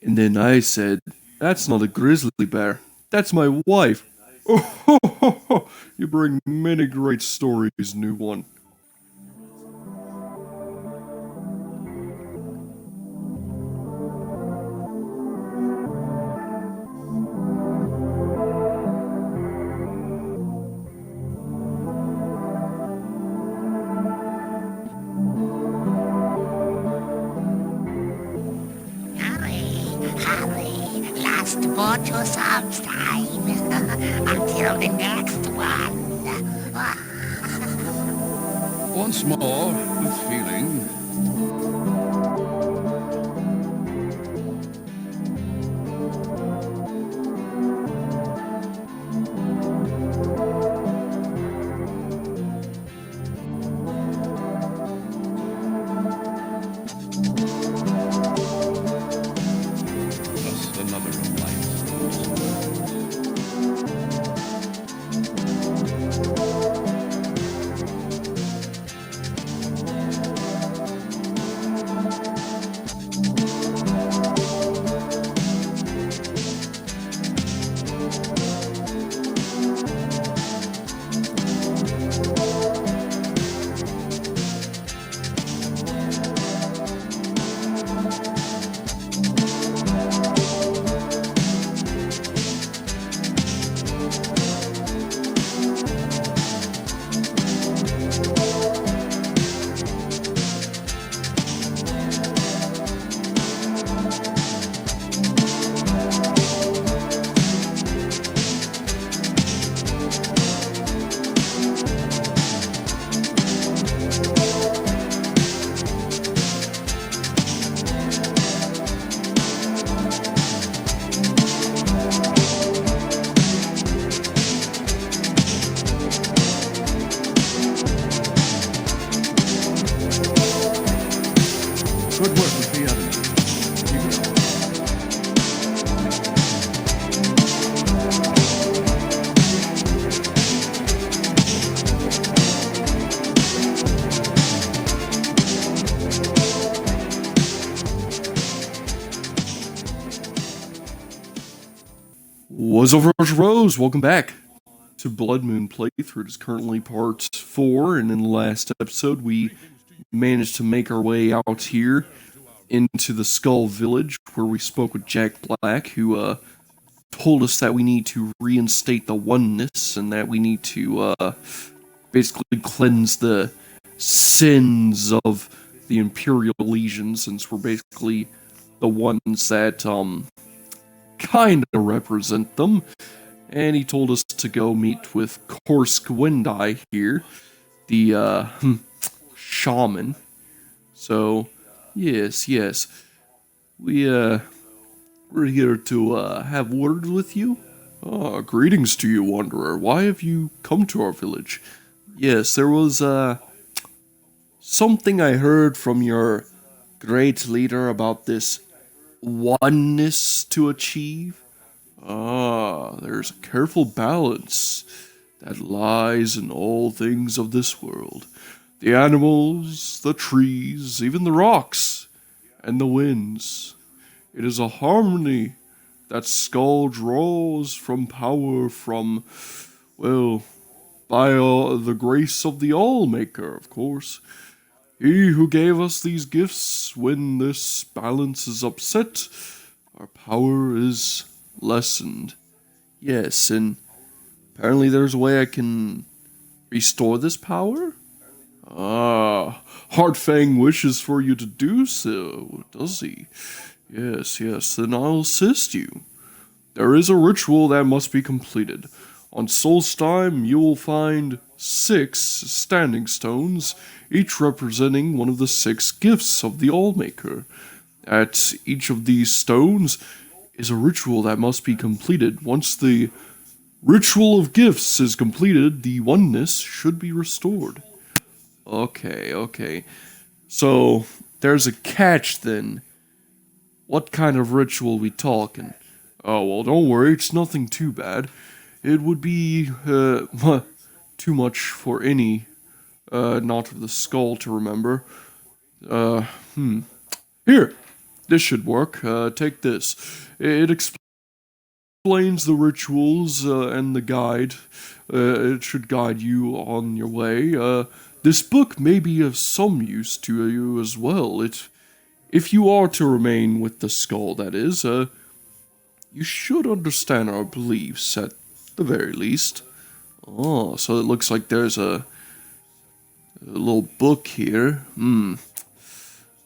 And then I said, "That's not a grizzly bear. That's my wife." Oh, ho, ho, ho. You bring many great stories, new one. Hurry, last photo sometime. Until the next one. Once more, with feeling. Just another of life's. Good work with the others. Keep it up. What's over, Rose? Welcome back to Bloodmoon playthrough. It is currently part 4, and in the last episode, we managed to make our way out here into the Skull Village, where we spoke with Jack Black, who told us that we need to reinstate the oneness and that we need to basically cleanse the sins of the Imperial Legion, since we're basically the ones that kind of represent them. And he told us to go meet with Korsk Wendai here, the shaman. So, yes, we're here to have words with you. Ah, greetings to you, wanderer. Why have you come to our village? Yes, there was something I heard from your great leader about this oneness to achieve. Ah, there's a careful balance that lies in all things of this world. The animals, the trees, even the rocks, and the winds. It is a harmony that Skull draws from power from, well, by the grace of the Allmaker, of course. He who gave us these gifts, when this balance is upset, our power is lessened. Yes, and apparently there's a way I can restore this power? Ah, Heartfang wishes for you to do so, does he? Yes, then I'll assist you. There is a ritual that must be completed. On Solstheim, you will find 6 standing stones, each representing one of the 6 gifts of the Allmaker. At each of these stones is a ritual that must be completed. Once the ritual of gifts is completed, the oneness should be restored. Okay. So, there's a catch then. What kind of ritual we talking? Oh, well, don't worry, it's nothing too bad. It would be, too much for any, not of the skull to remember. Uh, hmm. Here, this should work. Take this. It explains the rituals and the guide. It should guide you on your way. This book may be of some use to you as well. If you are to remain with the skull, that is, you should understand our beliefs at the very least. Oh, so it looks like there's a little book here. We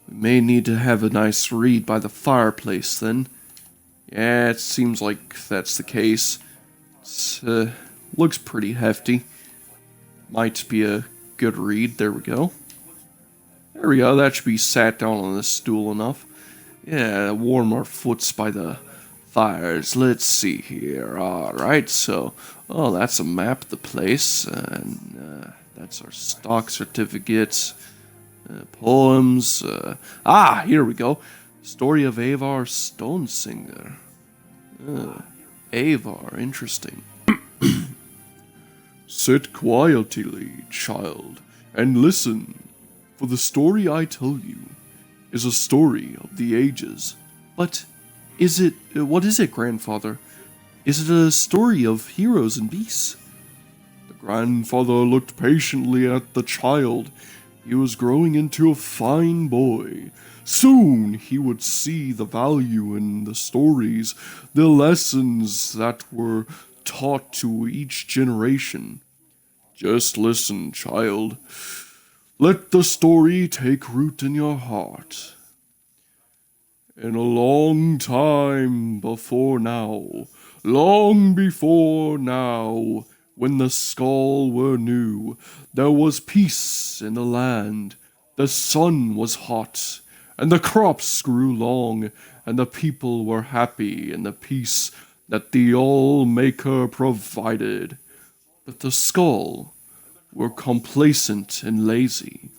may need to have a nice read by the fireplace then. Yeah, it seems like that's the case. It looks pretty hefty. Might be a good read. There we go. There we go. That should be sat down on this stool enough. Yeah, warm our foots by the fires. Let's see here. Alright, so... Oh, that's a map of the place. And that's our stock certificates. Poems. Here we go. Story of Avar Stonesinger. Avar, interesting. Sit quietly, child, and listen, for the story I tell you is a story of the ages. But what is it, grandfather? Is it a story of heroes and beasts? The grandfather looked patiently at the child. He was growing into a fine boy. Soon he would see the value in the stories, the lessons that were taught to each generation. Just listen, child. Let the story take root in your heart. In a long time before now, long before now, when the skull were new, there was peace in the land. The sun was hot, and the crops grew long, and the people were happy in the peace that the All-Maker provided. But the skull were complacent and lazy,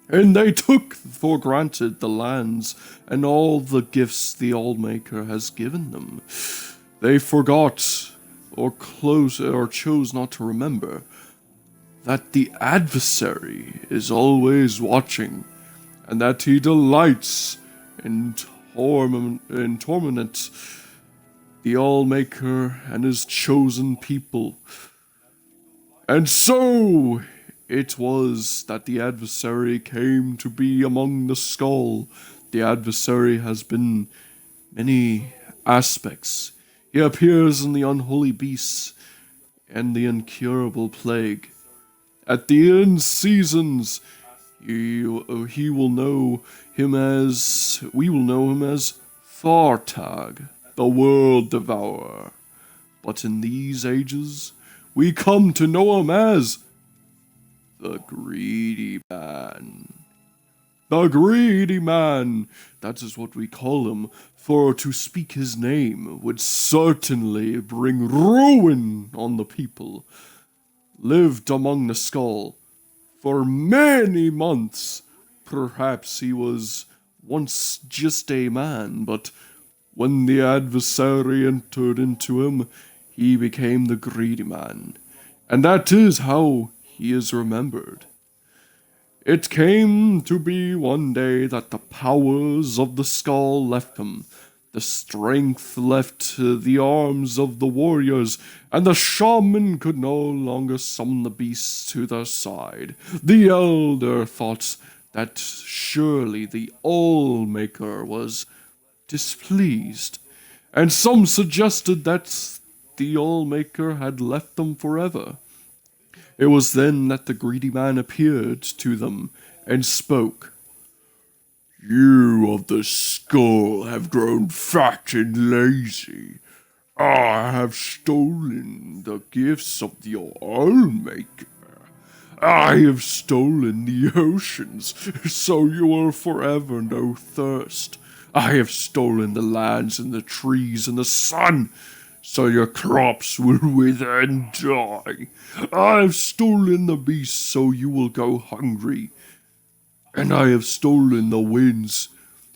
and they took for granted the lands and all the gifts the All-Maker has given them. They forgot or chose not to remember that the adversary is always watching, and that he delights in torment the All-Maker and his chosen people. And so it was that the adversary came to be among the skull. The adversary has been many aspects. He appears in the unholy beasts and the incurable plague. At the end seasons, we will know him as Fartag, the world devourer. But in these ages, we come to know him as the Greedy Man. The Greedy Man, that is what we call him, for to speak his name would certainly bring ruin on the people. Lived among the skull for many months. Perhaps he was once just a man, but when the adversary entered into him, he became the Greedy Man, and that is how he is remembered. It came to be one day that the powers of the skull left him. The strength left the arms of the warriors, and the shaman could no longer summon the beasts to their side. The elder thought that surely the All-Maker was displeased, and some suggested that the All-Maker had left them forever. It was then that the Greedy Man appeared to them and spoke. You of the skull have grown fat and lazy. I have stolen the gifts of the All-Maker. I have stolen the oceans, so you will forever know thirst. I have stolen the lands and the trees and the sun, so your crops will wither and die. I have stolen the beasts, so you will go hungry. And I have stolen the winds,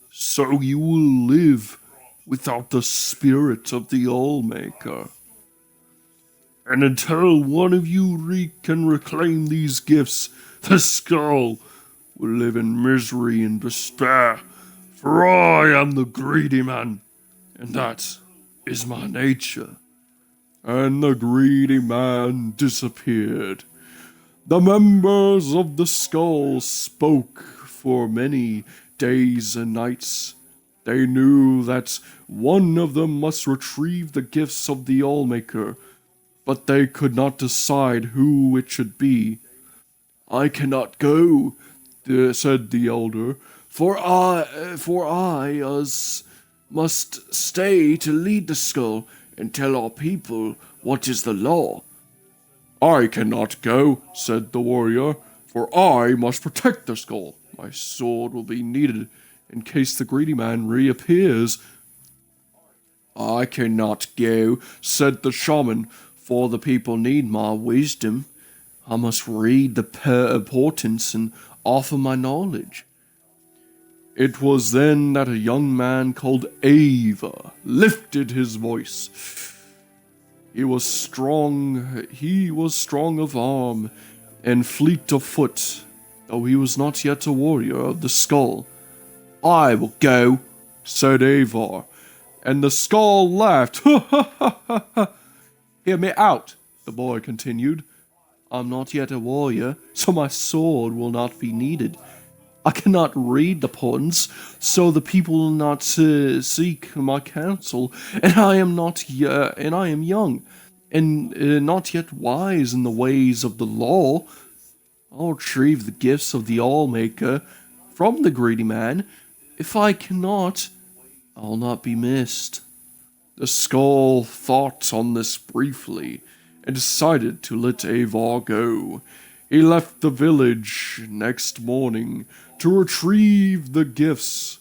so you will live without the spirit of the All-Maker. And until one of you can reclaim these gifts, the skull will live in misery and despair For I am the greedy man, and that is my nature. And the greedy man disappeared. The members of the skull spoke for many days and nights. They knew that one of them must retrieve the gifts of the Allmaker, but they could not decide who it should be. I cannot go, said the elder, for I must stay to lead the skull and tell our people what is the law. I cannot go, said the warrior, for I must protect the skull. My sword will be needed in case the greedy man reappears. I cannot go, said the shaman, for the people need my wisdom. I must read the portents and offer my knowledge. It was then that a young man called Ava lifted his voice. He was strong of arm and fleet of foot, though he was not yet a warrior of the skull. I will go, said Avar, and the skull laughed. Ha ha ha ha ha. Hear me out, the boy continued. I'm not yet a warrior, so my sword will not be needed. I cannot read the portents, so the people will not seek my counsel, and I am young, and not yet wise in the ways of the law. I'll retrieve the gifts of the Allmaker from the greedy man. If I cannot, I'll not be missed. The skull thought on this briefly and decided to let Avar go. He left the village next morning to retrieve the gifts.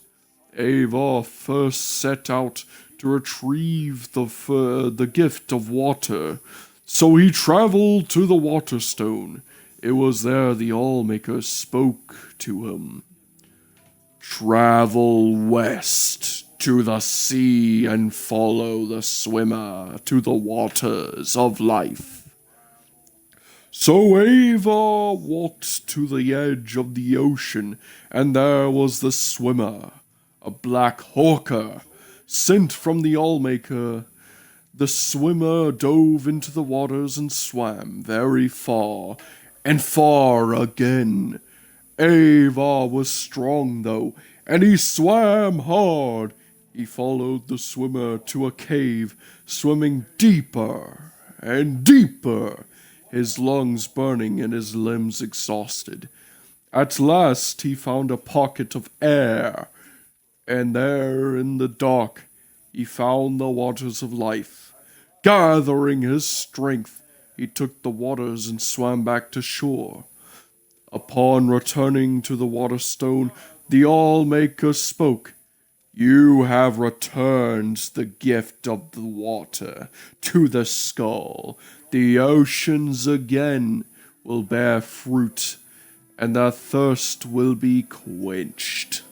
Avar first set out to retrieve the gift of water, so he traveled to the Waterstone. It was there the Allmaker spoke to him. Travel west to the sea and follow the swimmer to the waters of life. So Ava walked to the edge of the ocean, and there was the swimmer, a black hawker, sent from the Allmaker. The swimmer dove into the waters and swam very far, and far again. Ava was strong, though, and he swam hard. He followed the swimmer to a cave, swimming deeper and deeper, his lungs burning and his limbs exhausted. At last he found a pocket of air, and there in the dark he found the waters of life. Gathering his strength, he took the waters and swam back to shore. Upon returning to the Waterstone, the Allmaker spoke. You have returned the gift of the water to the skull. The oceans again will bear fruit, and their thirst will be quenched.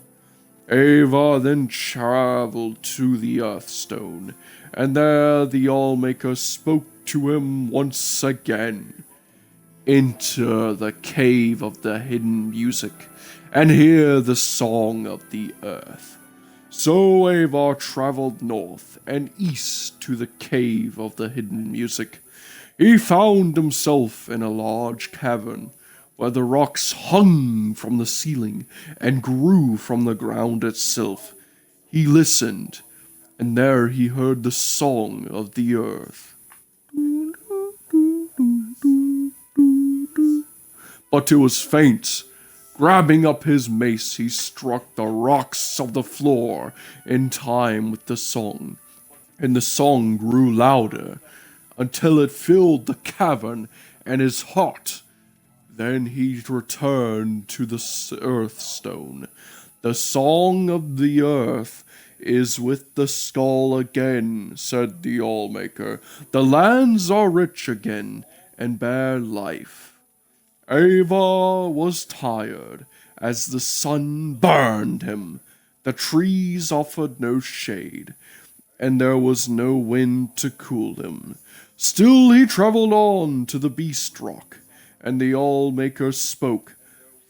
Ava then traveled to the Earthstone, and there the Allmaker spoke to him once again. Enter the cave of the hidden music, and hear the song of the earth. So Avar traveled north and east to the cave of the hidden music. He found himself in a large cavern, where the rocks hung from the ceiling and grew from the ground itself. He listened, and there he heard the song of the earth. But it was faint. Grabbing up his mace, he struck the rocks of the floor in time with the song, and the song grew louder until it filled the cavern and his heart. Then he returned to the Earthstone. The song of the earth is with the skull again, said the Allmaker. The lands are rich again and bear life. Ava was tired as the sun burned him. The trees offered no shade, and there was no wind to cool him. Still he traveled on to the Beast Rock, and the Allmaker spoke.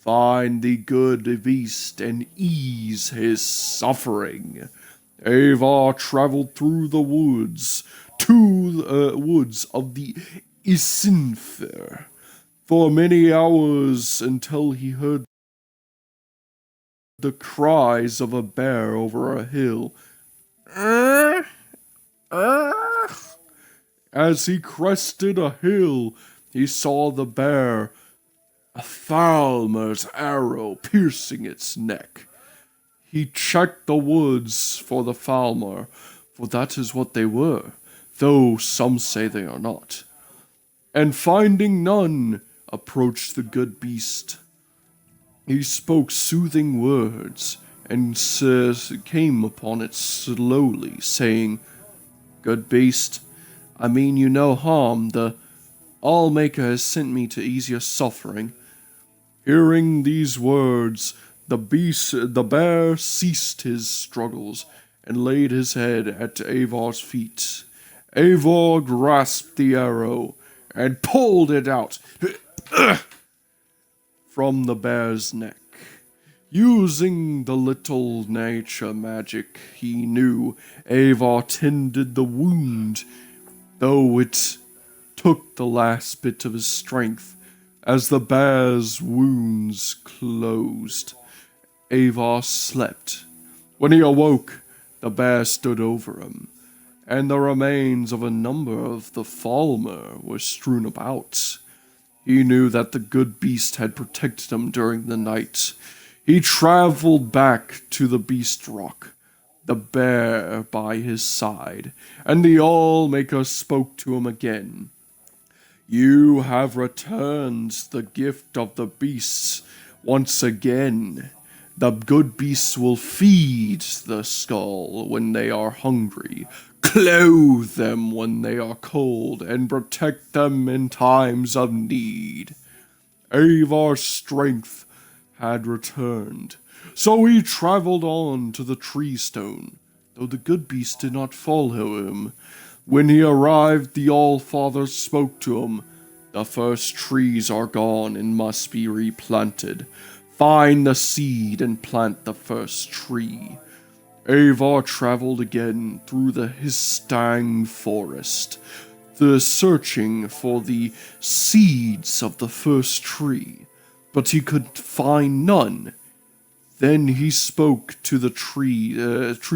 find the good beast and ease his suffering. Avar traveled through the woods to the woods of the Isinfer for many hours until he heard the cries of a bear over a hill. As he crested a hill, he saw the bear, a Falmer's arrow piercing its neck. He checked the woods for the Falmer, for that is what they were, though some say they are not. And finding none, approached the good beast. He spoke soothing words, and came upon it slowly, saying, "Good beast, I mean you no harm. The Allmaker has sent me to ease your suffering." Hearing these words, the bear ceased his struggles and laid his head at Avar's feet. Avar grasped the arrow and pulled it out from the bear's neck. Using the little nature magic he knew, Avar tended the wound, though it took the last bit of his strength. As the bear's wounds closed, Avar slept. When he awoke, the bear stood over him, and the remains of a number of the Falmer were strewn about. He knew that the good beast had protected him during the night. He traveled back to the beast rock, the bear by his side, and the Allmaker spoke to him again. "You have returned the gift of the beasts once again. The good beasts will feed the skull when they are hungry, clothe them when they are cold, and protect them in times of need." Avar's strength had returned, so he traveled on to the tree stone, though the good beast did not follow him. When he arrived, the All-Father spoke to him. "The first trees are gone and must be replanted. Find the seed and plant the first tree." Avar traveled again through the Histang forest, searching for the seeds of the first tree, but he could find none. Then he spoke to the tree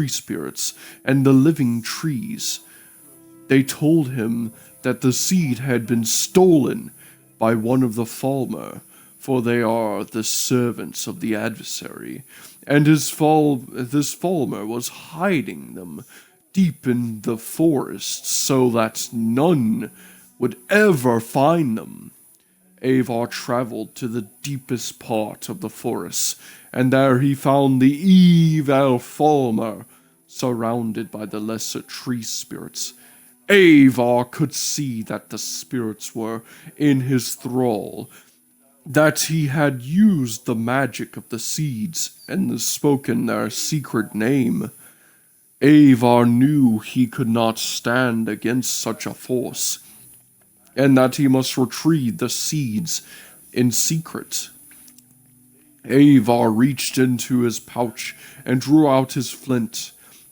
spirits and the living trees. They told him that the seed had been stolen by one of the Falmer, for they are the servants of the adversary, and this Falmer was hiding them deep in the forest so that none would ever find them. Avar traveled to the deepest part of the forest, and there he found the evil Falmer, surrounded by the lesser tree spirits. Avar could see that the spirits were in his thrall, that he had used the magic of the seeds and spoken their secret name. Avar knew he could not stand against such a force, and that he must retrieve the seeds in secret. Avar reached into his pouch and drew out his flint.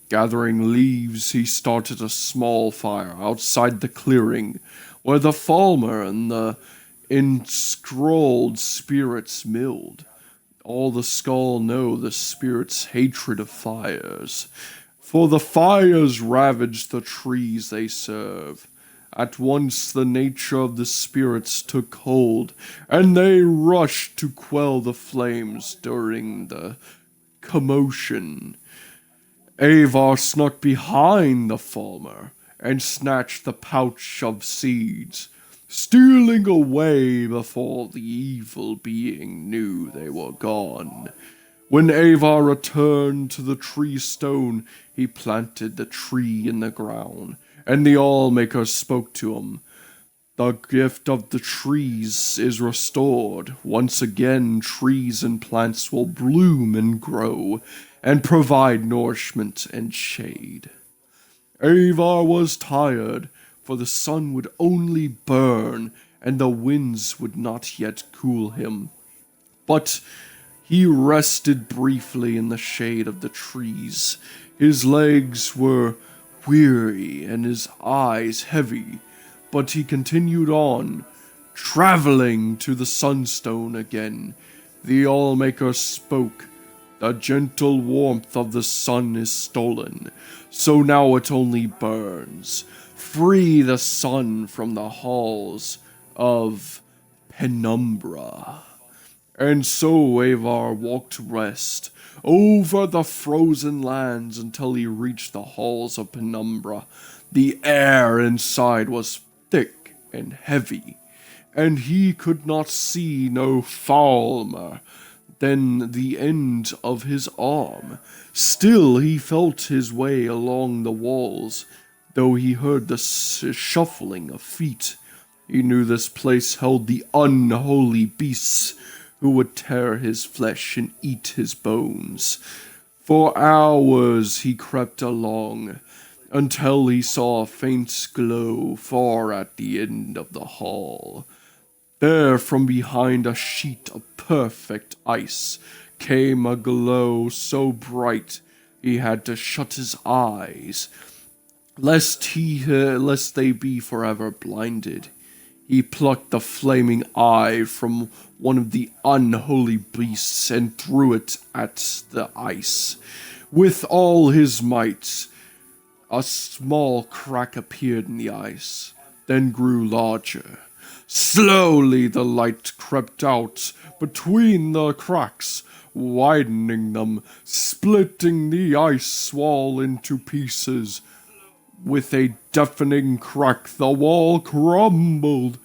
Gathering leaves, he started a small fire outside the clearing, where the Falmer and the enscrolled spirits milled. All the skull know the spirits' hatred of fires, for the fires ravage the trees they serve. At once the nature of the spirits took hold, and they rushed to quell the flames during the commotion. Avar snuck behind the Falmer and snatched the pouch of seeds, stealing away before the evil being knew they were gone. When Avar returned to the tree stone, he planted the tree in the ground, and the Allmaker spoke to him. "The gift of the trees is restored. Once again, trees and plants will bloom and grow, and provide nourishment and shade." Avar was tired, for the sun would only burn, and the winds would not yet cool him. but he rested briefly in the shade of the trees. His legs were weary and his eyes heavy, but he continued on, traveling to the sunstone again. The Allmaker spoke. The gentle warmth of the sun is stolen, so now it only burns. Free the sun from the halls of penumbra. And so Avar walked west, over the frozen lands until he reached the halls of penumbra. The air inside was thick and heavy, and he could not see no farther than the end of his arm. Still he felt his way along the walls, though he heard the shuffling of feet. He knew this place held the unholy beasts who would tear his flesh and eat his bones. For hours he crept along, until he saw a faint glow far at the end of the hall. There, from behind a sheet of perfect ice, came a glow so bright he had to shut his eyes, lest they be forever blinded. He plucked the flaming eye from one of the unholy beasts and threw it at the ice. With all his might, a small crack appeared in the ice, then grew larger. Slowly the light crept out between the cracks, widening them, splitting the ice wall into pieces. With a deafening crack, the wall crumbled,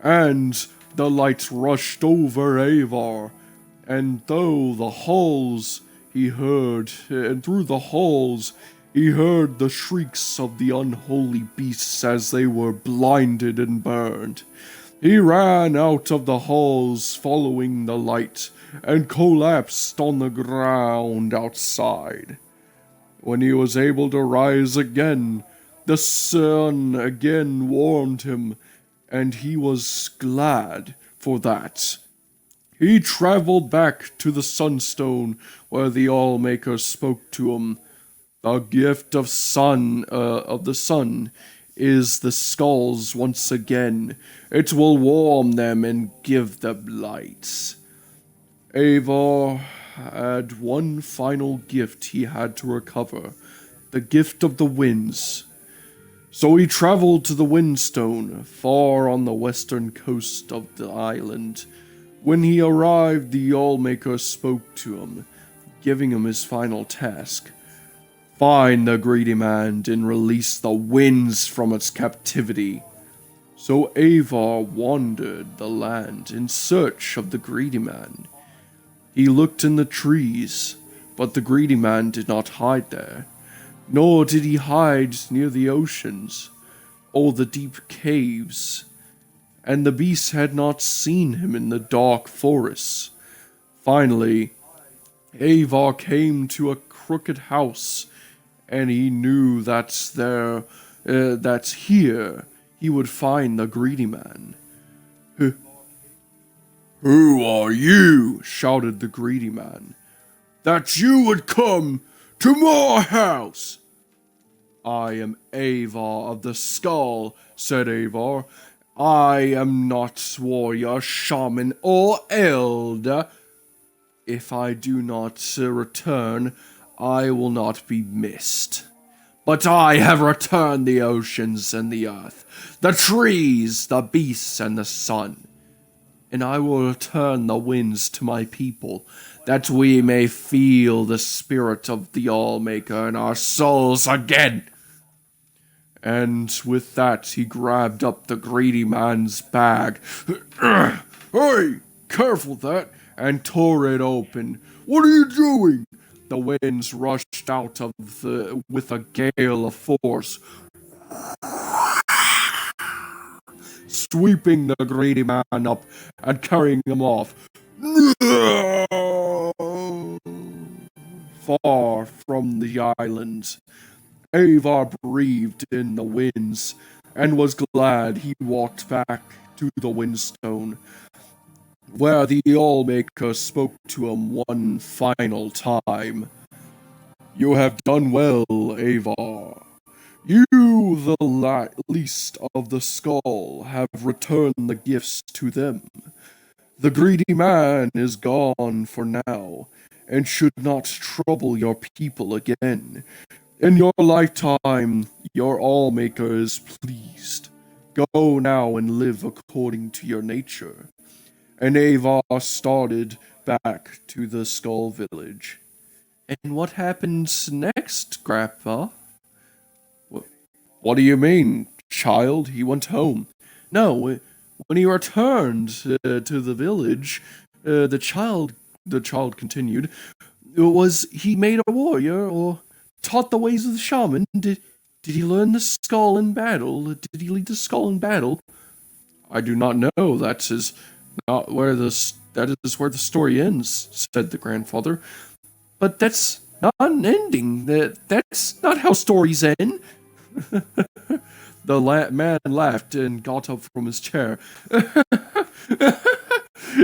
and the light rushed over Avar. And through the halls he heard the shrieks of the unholy beasts as they were blinded and burned. He ran out of the halls following the light and collapsed on the ground outside. When he was able to rise again, the sun again warmed him, and he was glad for that. He traveled back to the sunstone where the Allmaker spoke to him. The gift of the sun is the skulls once again. It will warm them and give them light. Avar had one final gift he had to recover, the gift of the winds. So he traveled to the Windstone, far on the western coast of the island. When he arrived, the Allmaker spoke to him, giving him his final task. Find the greedy man and release the winds from its captivity. So Avar wandered the land in search of the greedy man. He looked in the trees, but the greedy man did not hide there, nor did he hide near the oceans or the deep caves, and the beasts had not seen him in the dark forests. Finally, Avar came to a crooked house, and he knew that here he would find the greedy man. Who are you? Shouted the greedy man. That you would come to my house. I am Avar of the Skull, said Avar. I am not warrior, shaman, or elder. If I do not return, I will not be missed. But I have returned the oceans and the earth, the trees, the beasts, and the sun. And I will return the winds to my people, that we may feel the spirit of the Allmaker in our souls again. And with that, he grabbed up the greedy man's bag. Hey, careful that, and tore it open. What are you doing? The winds rushed out with a gale of force, sweeping the greedy man up and carrying him off. Far from the island, Avar breathed in the winds and was glad he walked back to the Windstone. where the Allmaker spoke to him one final time. You have done well, Avar. You, the least of the skull, have returned the gifts to them. The greedy man is gone for now, and should not trouble your people again. In your lifetime, your Allmaker is pleased. Go now and live according to your nature. And Avar started back to the Skull Village. And what happens next, Grandpa? What do you mean, child? He went home. No, when he returned to the village, the child continued, was he made a warrior or taught the ways of the shaman? Did he learn the skull in battle? Did he lead the skull in battle? I do not know. That is not where that is where the story ends," said the grandfather. "But that's not an ending. That's not how stories end." The man laughed and got up from his chair.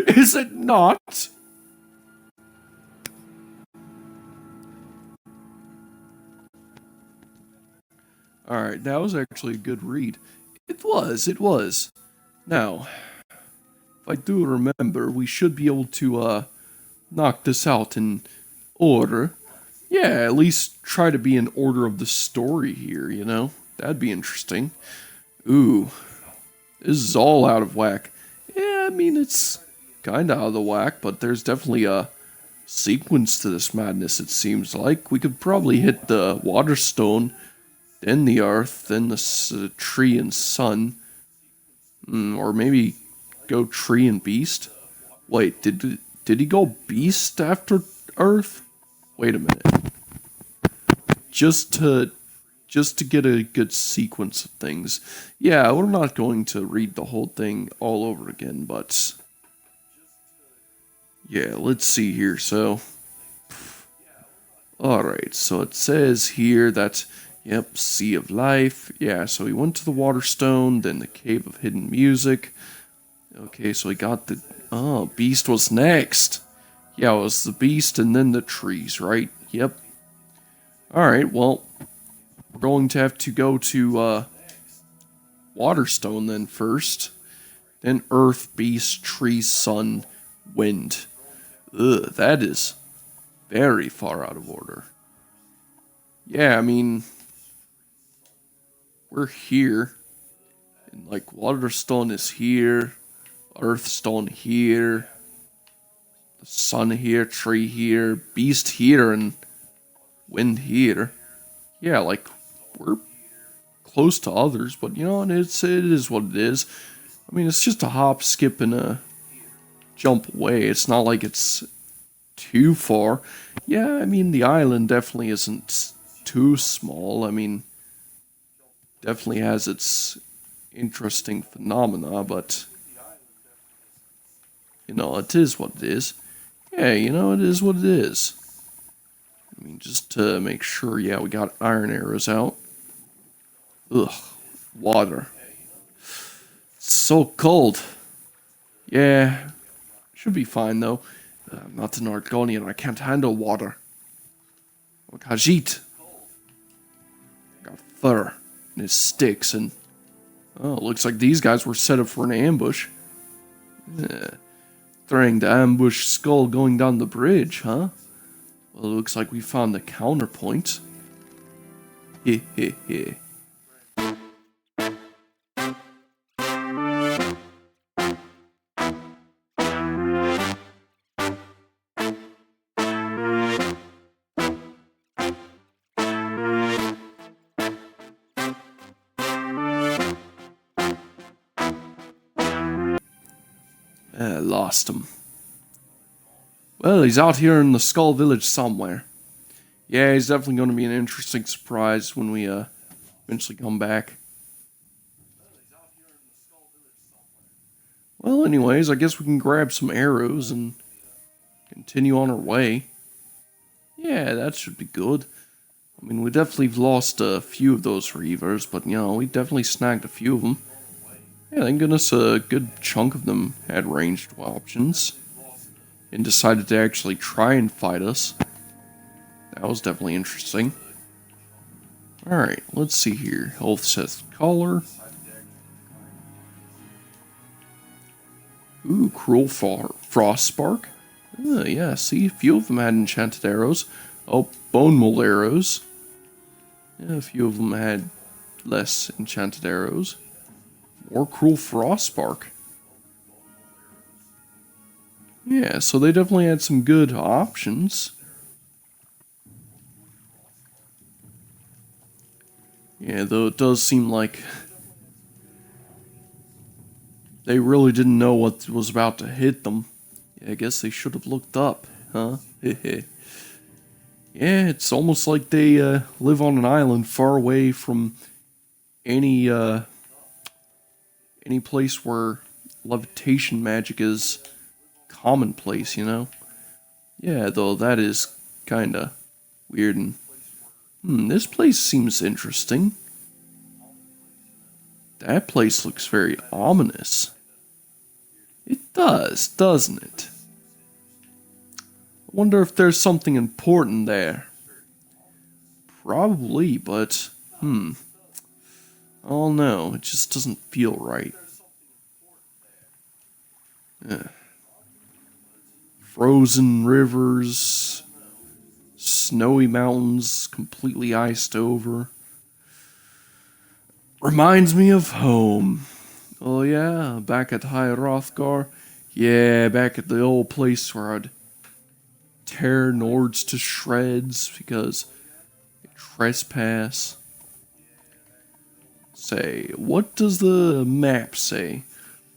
Is it not? Alright, that was actually a good read. It was. Now, if I do remember, we should be able to, knock this out in order. Yeah, at least try to be in order of the story here, you know? That'd be interesting. Ooh, this is all out of whack. Yeah, I mean, it's kinda out of the whack, but there's definitely a sequence to this madness, it seems like. We could probably hit the Waterstone, then the Earth, then the Tree and Sun. Or maybe go Tree and Beast? Wait, did he go Beast after Earth? Wait a minute. Just to get a good sequence of things. Yeah, we're not going to read the whole thing all over again, but yeah, let's see here. So, alright, so it says here that, yep, Sea of Life. Yeah, so he went to the Waterstone, then the Cave of Hidden Music. Okay, so he got the, oh, Beast was next. Yeah, it was the Beast and then the trees, right? Yep. Alright, well, we're going to have to go to Waterstone then first. Then Earth, Beast, Tree, Sun, Wind. Ugh, that is very far out of order. Yeah, I mean, we're here. And like Waterstone is here. Earthstone here. The Sun here, Tree here, Beast here, and Wind here. Yeah, like, we're close to others, but you know, it is what it is. I mean, it's just a hop, skip, and a jump away. It's not like it's too far. Yeah, I mean, the island definitely isn't too small. I mean, definitely has its interesting phenomena, but you know, it is what it is. Yeah, you know, it is what it is. I mean, just to make sure, yeah, we got iron arrows out. Ugh, water. It's so cold. Yeah, should be fine though. I'm not an Argonian, I can't handle water. Or Khajiit. Got fur and his sticks, and oh, looks like these guys were set up for an ambush. Yeah. Throwing the ambush skull going down the bridge, huh? Well, it looks like we found the counterpoint. Heh heh heh. Lost him. Well, he's out here in the Skull Village somewhere. Yeah, he's definitely going to be an interesting surprise when we eventually come back. Well, anyways, I guess we can grab some arrows and continue on our way. Yeah, that should be good. I mean, we definitely lost a few of those reavers, but you know, we definitely snagged a few of them. Yeah, thank goodness a good chunk of them had ranged options and decided to actually try and fight us. That was definitely interesting. Alright, let's see here. Health Seth Collar. Ooh, Cruel Frost Spark. Yeah, see, a few of them had enchanted arrows. Oh, Bone Mold arrows. Yeah, a few of them had less enchanted arrows. More Cruel Frost Spark. Yeah, so they definitely had some good options. Yeah, though it does seem like they really didn't know what was about to hit them. Yeah, I guess they should have looked up, huh? Yeah, it's almost like they live on an island far away from any place where levitation magic is commonplace, you know? Yeah, though that is kinda weird and this place seems interesting. That place looks very ominous. It does, doesn't it? I wonder if there's something important there. Probably, but I don't know. It just doesn't feel right. Frozen rivers, snowy mountains, completely iced over. Reminds me of home. Oh yeah, back at High Hrothgar. Yeah, back at the old place where I'd tear Nords to shreds because they trespass. Say, what does the map say?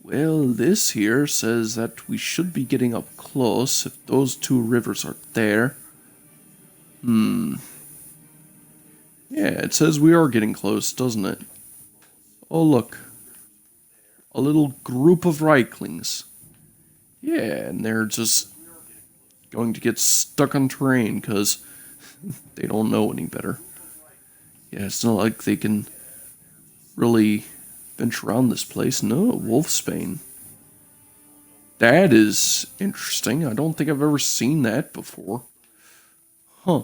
Well, this here says that we should be getting up close if those two rivers are there. Yeah, it says we are getting close, doesn't it? Oh, look. A little group of Reiklings. Yeah, and they're just going to get stuck on terrain because they don't know any better. Yeah, it's not like they can really venture around this place. No, Wolfsbane. That is interesting. I don't think I've ever seen that before. Huh.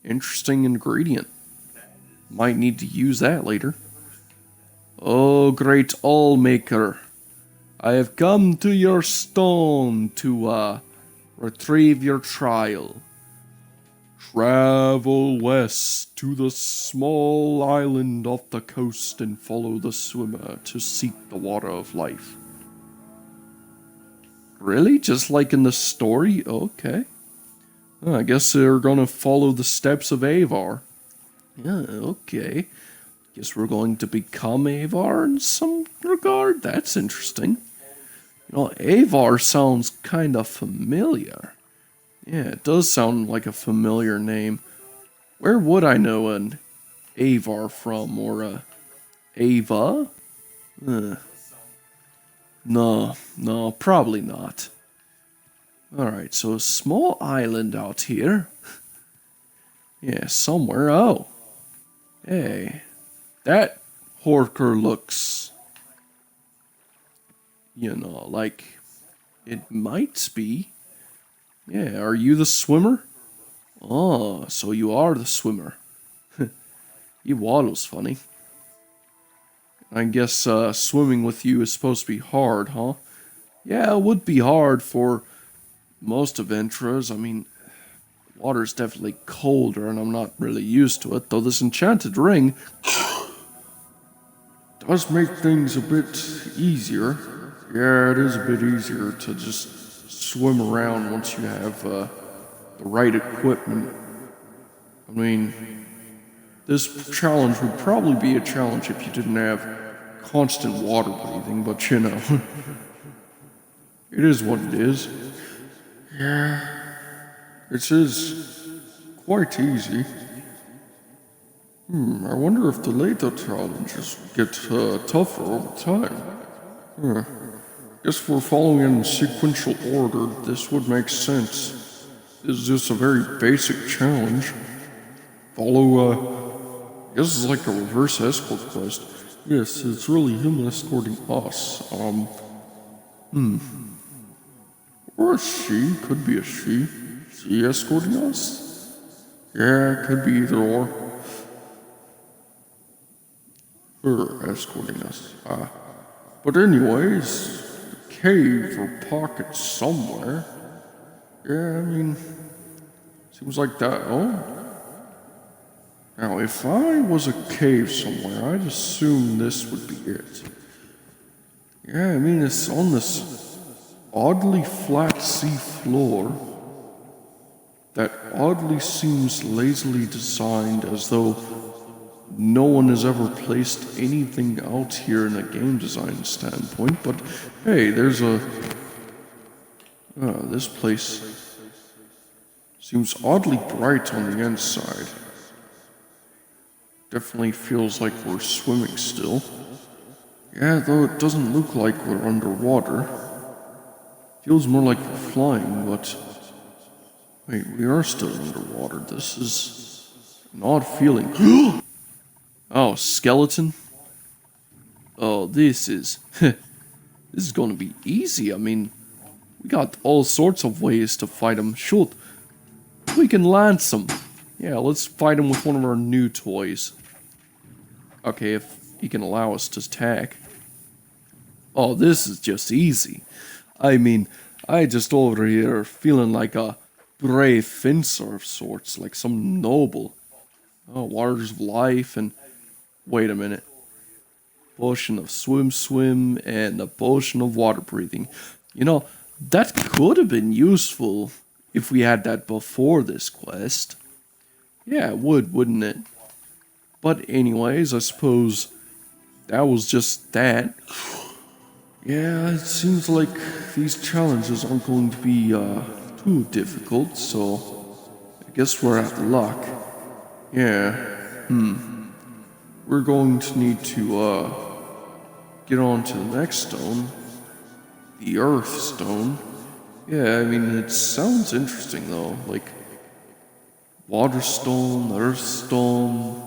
Interesting ingredient. Might need to use that later. Oh, great Allmaker. I have come to your stone to, retrieve your trial. Travel west to the small island off the coast and follow the swimmer to seek the water of life. Really? Just like in the story? Okay. I guess they're gonna follow the steps of Avar. Yeah, okay. Guess we're going to become Avar in some regard? That's interesting. You know, Avar sounds kinda familiar. Yeah, it does sound like a familiar name. Where would I know an Avar from, or a Ava? No, probably not. Alright, so a small island out here. Yeah, somewhere. Oh. Hey. That Horker looks, you know, like it might be. Yeah, are you the swimmer? Oh, so you are the swimmer. You waddle's funny. I guess swimming with you is supposed to be hard, huh? Yeah, it would be hard for most adventurers. I mean, water's definitely colder and I'm not really used to it, though this enchanted ring does make things a bit easier. Yeah, it is a bit easier to just swim around once you have the right equipment. I mean, this challenge would probably be a challenge if you didn't have constant water breathing, but you know, it is what it is. Yeah, it is quite easy. I wonder if the later challenges get tougher over time. Guess we're following in sequential order. This would make sense. This is just a very basic challenge. Follow, I guess it's like a reverse escort quest. Yes, it's really him escorting us. Or a she, could be a she. She escorting us? Yeah, could be either or. Her escorting us. But anyways, the cave or pocket somewhere. Yeah, I mean, seems like that. Oh. Now, if I was a cave somewhere, I'd assume this would be it. Yeah, I mean, it's on this oddly flat sea floor that oddly seems lazily designed, as though no one has ever placed anything out here in a game design standpoint. But hey, there's a... this place seems oddly bright on the inside. Definitely feels like we're swimming still. Yeah, though it doesn't look like we're underwater. Feels more like we're flying, but... Wait, we are still underwater. This is an odd feeling. Oh, skeleton? Oh, this is... this is gonna be easy. I mean, we got all sorts of ways to fight him. Shoot, we can lance him. Yeah, let's fight him with one of our new toys. Okay, if he can allow us to attack. Oh, this is just easy. I mean, I just over here feeling like a brave fencer of sorts, like some noble. Oh, waters of life and... Wait a minute. Potion of swim, and a potion of water breathing. You know, that could have been useful if we had that before this quest. Yeah, it would, wouldn't it? But anyways, I suppose that was just that. Yeah, it seems like these challenges aren't going to be too difficult, so I guess we're out of luck. Yeah, we're going to need to get on to the next stone. The Earth Stone. Yeah, I mean, it sounds interesting though, like Water Stone, Earth Stone,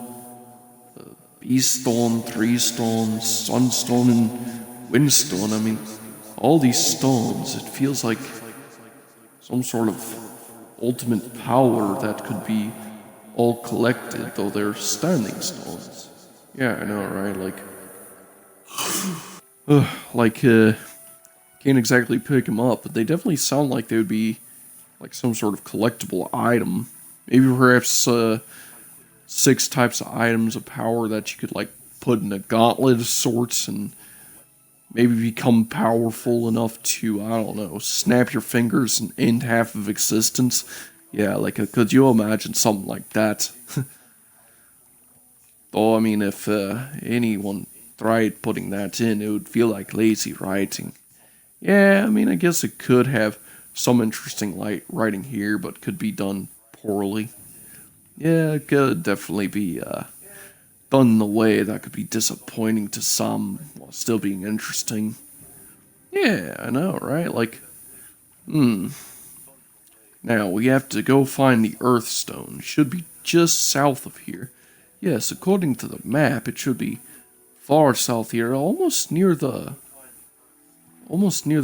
Beast Stone, Tree Stone, Sunstone, and Windstone. I mean, all these stones, it feels like some sort of ultimate power that could be all collected, though they're standing stones. Yeah, I know, right? Can't exactly pick them up, but they definitely sound like they would be like some sort of collectible item. Maybe perhaps 6 types of items of power that you could like put in a gauntlet of sorts and maybe become powerful enough to, I don't know, snap your fingers and end half of existence. Yeah, could you imagine something like that? Though, I mean, if anyone tried putting that in, it would feel like lazy writing. Yeah, I mean, I guess it could have some interesting writing here, but could be done poorly. Yeah, it could definitely be done in a way that could be disappointing to some while still being interesting. Yeah, I know, right? Now, we have to go find the Earth Stone. Should be just south of here. Yes, according to the map, it should be far south here, almost near the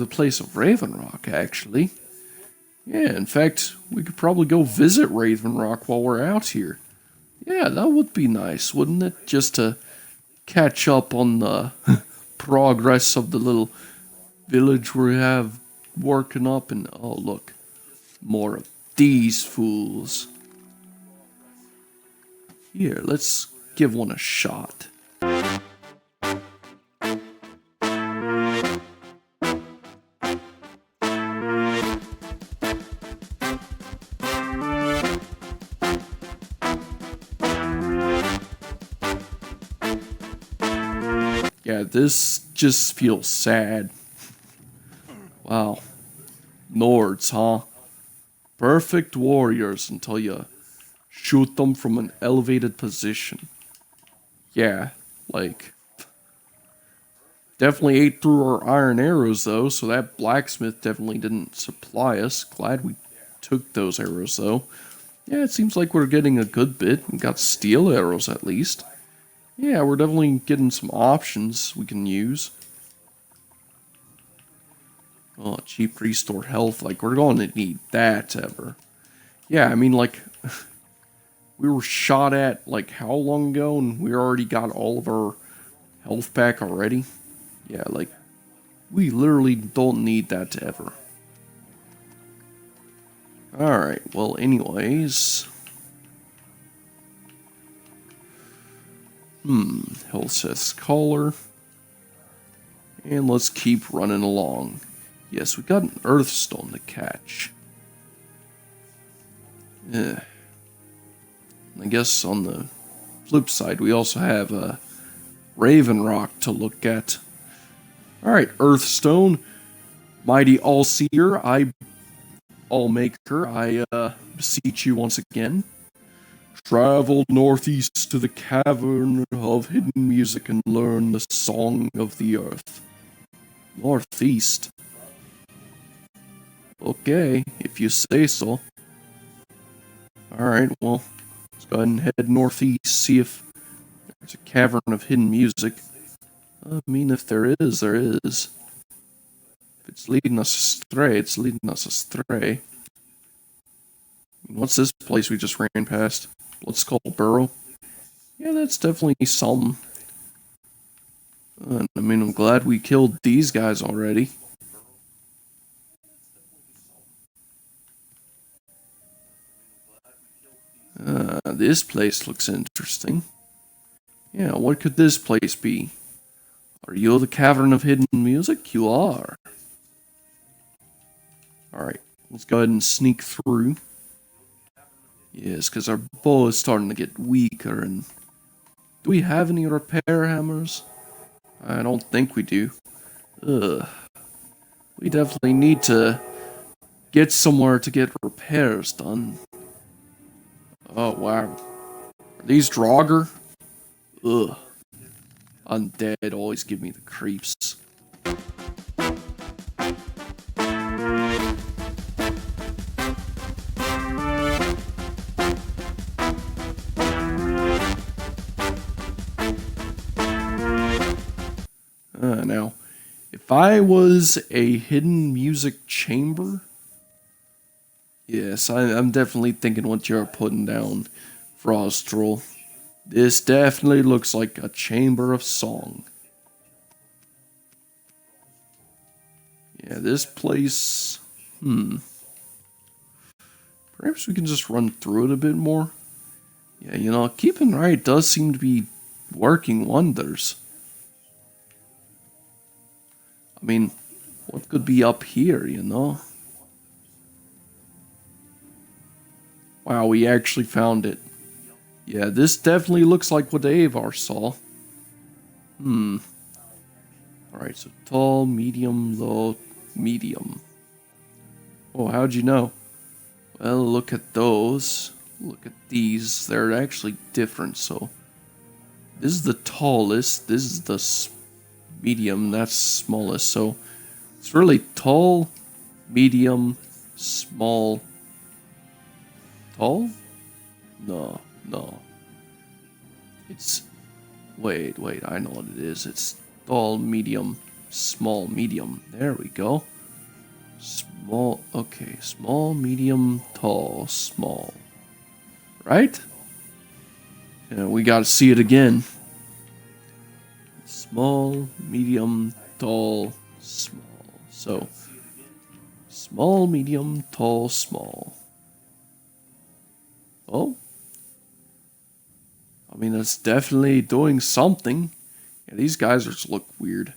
place of Raven Rock, actually. Yeah, in fact, we could probably go visit Raven Rock while we're out here. Yeah, that would be nice, wouldn't it? Just to catch up on the progress of the little village we have working up, and oh look, more of these fools. Here, let's give one a shot. Yeah, this just feels sad. Wow. Nords, huh? Perfect warriors until you shoot them from an elevated position. Yeah, definitely ate through our iron arrows though, so that blacksmith definitely didn't supply us. Glad we took those arrows though. Yeah, it seems like we're getting a good bit. We got steel arrows at least. Yeah, we're definitely getting some options we can use. Oh, cheap restore health. Like, we're going to need that ever. Yeah, I mean, like, we were shot at, like, how long ago? And we already got all of our health back already? Yeah, like, we literally don't need that ever. Alright, well, anyways. Health says caller. And let's keep running along. Yes, we got an Earthstone to catch. Yeah. I guess on the flip side, we also have a Raven Rock to look at. Alright, Earthstone. Mighty All-Seer, All-Maker, I beseech you once again. Travel northeast to the Cavern of Hidden Music and learn the Song of the Earth. Northeast? Okay, if you say so. Alright, well, let's go ahead and head northeast, see if there's a Cavern of Hidden Music. I mean, if there is, there is. If it's leading us astray, it's leading us astray. What's this place we just ran past? Let's call Burrow. Yeah, that's definitely some. I mean, I'm glad we killed these guys already. This place looks interesting. Yeah, what could this place be? Are you the Cavern of Hidden Music? You are. Alright, let's go ahead and sneak through. Yes, because our bow is starting to get weaker, and do we have any repair hammers? I don't think we do. Ugh. We definitely need to get somewhere to get repairs done. Oh, wow. Are these Draugr? Ugh. Undead always give me the creeps. Now, if I was a hidden music chamber, yes, I'm definitely thinking what you're putting down, Frostral. This definitely looks like a chamber of song. Yeah, this place... Perhaps we can just run through it a bit more. Yeah, you know, keeping right does seem to be working wonders. I mean, what could be up here, you know? Wow, we actually found it. Yeah, this definitely looks like what Avar saw. Alright, so tall, medium, low, medium. Oh, how'd you know? Well, look at those. Look at these. They're actually different, so... This is the tallest. This is the medium. That's smallest. So, it's really tall, medium, small... Tall? No. It's... Wait, I know what it is. It's tall, medium, small, medium. There we go. Small, okay. Small, medium, tall, small. Right? Yeah, we gotta see it again. Small, medium, tall, small. So, small, medium, tall, small. Oh? I mean, that's definitely doing something. Yeah, these guys just look weird.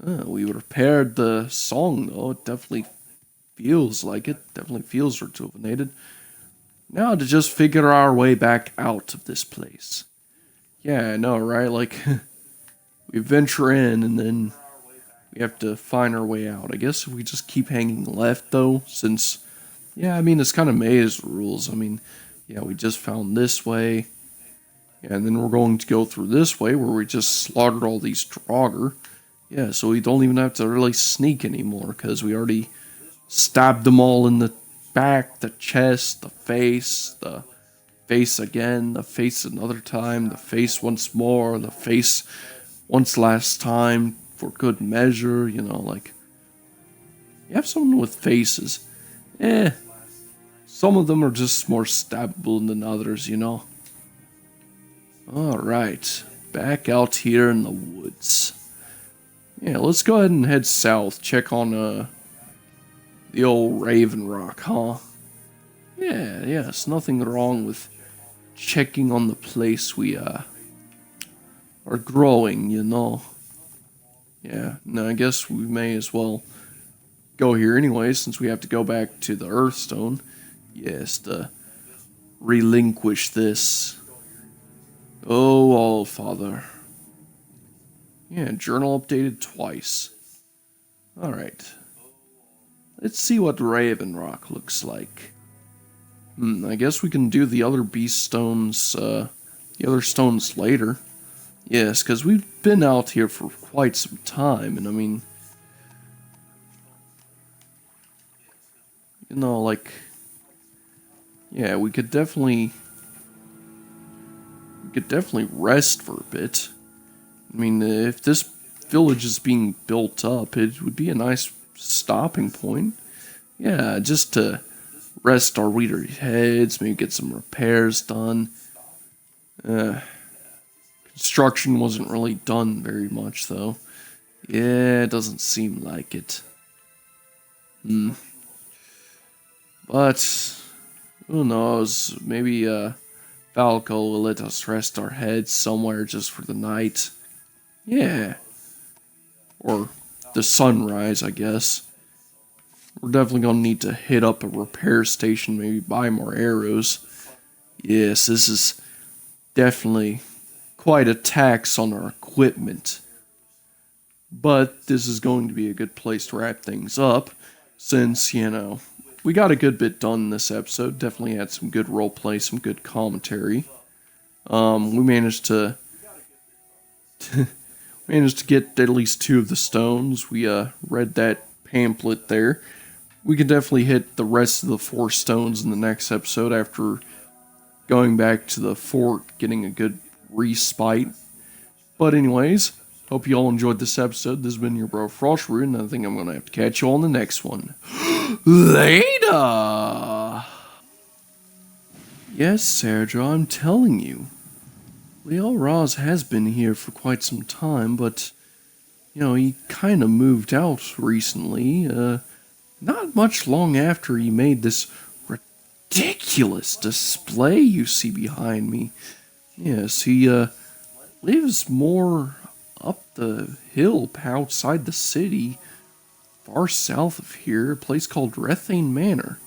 We repaired the song, though. It definitely feels like it. Definitely feels rejuvenated. Now to just figure our way back out of this place. Yeah, I know, right? Like, we venture in and then we have to find our way out. I guess if we just keep hanging left, though, since, yeah, I mean, it's kind of maze rules. I mean, yeah, we just found this way. Yeah, and then we're going to go through this way where we just slaughtered all these Draugr. Yeah, so we don't even have to really sneak anymore because we already stabbed them all in the back, the chest, the face face again, the face another time, the face once more, the face once last time for good measure, you know, like, you have someone with faces. Some of them are just more stabbable than others, you know. Alright, back out here in the woods. Yeah, let's go ahead and head south, check on, the old Raven Rock, huh? Yeah, it's nothing wrong with checking on the place we, are growing, you know. Yeah, no, I guess we may as well go here anyway, since we have to go back to the Earthstone. Yes, to relinquish this. Oh, All-Father. Yeah, journal updated twice. Alright. Let's see what Raven Rock looks like. I guess we can do the other beast stones, the other stones later. Yes, because we've been out here for quite some time, and I mean, you know, like, yeah, we could definitely rest for a bit. I mean, if this village is being built up, it would be a nice stopping point. Yeah, just to rest our weary heads, maybe get some repairs done. Construction wasn't really done very much, though. Yeah, it doesn't seem like it. But, who knows, maybe, Falco will let us rest our heads somewhere just for the night. Yeah. Or the sunrise, I guess. We're definitely gonna need to hit up a repair station, maybe buy more arrows. Yes, this is definitely quite a tax on our equipment. But this is going to be a good place to wrap things up, since, you know, we got a good bit done this episode. Definitely had some good roleplay, some good commentary. We managed to get at least 2 of the stones. We read that pamphlet there. We can definitely hit the rest of the 4 stones in the next episode after going back to the fort, getting a good respite. But anyways, hope you all enjoyed this episode. This has been your bro Frostroot, and I think I'm gonna have to catch you on the next one. Later! Yes, Sergio, I'm telling you. Leo Roz has been here for quite some time, but, you know, he kind of moved out recently, not much long after he made this ridiculous display you see behind me. Yes, he, lives more up the hill outside the city, far south of here, a place called Rethane Manor.